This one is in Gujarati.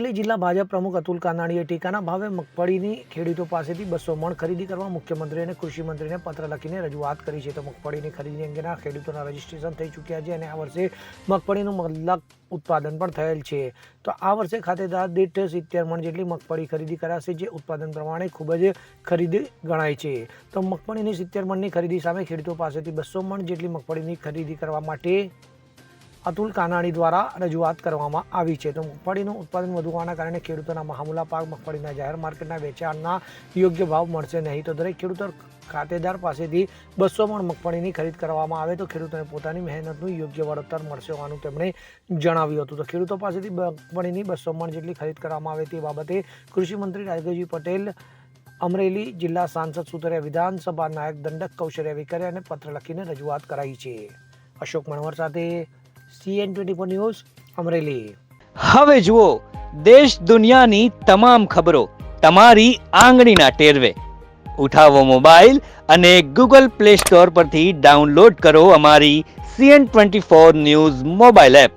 અમરેલી જિલ્લા ભાજપ પ્રમુખ અતુલ કાનાણીએ ટેકાના ભાવે મગફળીની ખેડૂતો પાસેથી 200 મણ ખરીદી કરવા મુખ્યમંત્રી અને કૃષિ મંત્રીને પત્ર લખીને રજૂઆત કરી છે. તો મગફળીની ખરીદી અંગેના ખેડૂતોના રજીસ્ટ્રેશન થઈ ચૂક્યા છે અને આ વર્ષે મગફળીનું મબલક ઉત્પાદન પણ થયેલ છે. તો આ વર્ષે ખાતેદાર દીઠ 70 મણ જેટલી મગફળી ખરીદી કરાશે, જે ઉત્પાદન પ્રમાણે ખૂબ જ ખરીદી ગણાય છે. તો મગફળીની 70 મણની ખરીદી સામે ખેડૂતો પાસેથી 200 મણ જેટલી મગફળીની ખરીદી કરવા માટે અતુલ કાનાણી દ્વારા રજૂઆત કરવામાં આવી છે. તો મગફળીનું ઉત્પાદન વધુ હોવાના કારણે ખેડૂતોના મહામૂલા પાક મગફળીના જાહેર માર્કેટના વેચાણના યોગ્ય ભાવ મળશે નહીં. તો દરેક ખેડૂતો ખાતેદાર પાસેથી 200 મણ મગફળીની ખરીદ કરવામાં આવે તો ખેડૂતોને પોતાની મહેનતનું યોગ્ય વળતર મળશે હોવાનું તેમણે જણાવ્યું હતું. તો ખેડૂતો પાસેથી મગફળીની 200 મણ જેટલી ખરીદ કરવામાં આવે તે બાબતે કૃષિમંત્રી રાજેશજી પટેલ, અમરેલી જિલ્લા સાંસદ સુતરિયા, વિધાનસભા નાયક દંડક કૌશલ્યા વિકરે અને પત્ર લખીને રજૂઆત કરાઈ છે. અશોક મણવર સાથે CN24 ન્યૂઝ અમરેલી. હવે જુઓ દેશ દુનિયાની તમામ ખબરો તમારી આંગળીના ટેરવે. ઉઠાવો મોબાઈલ અને Google Play Store પરથી ડાઉનલોડ કરો અમારી CN24 ન્યૂઝ મોબાઈલ એપ.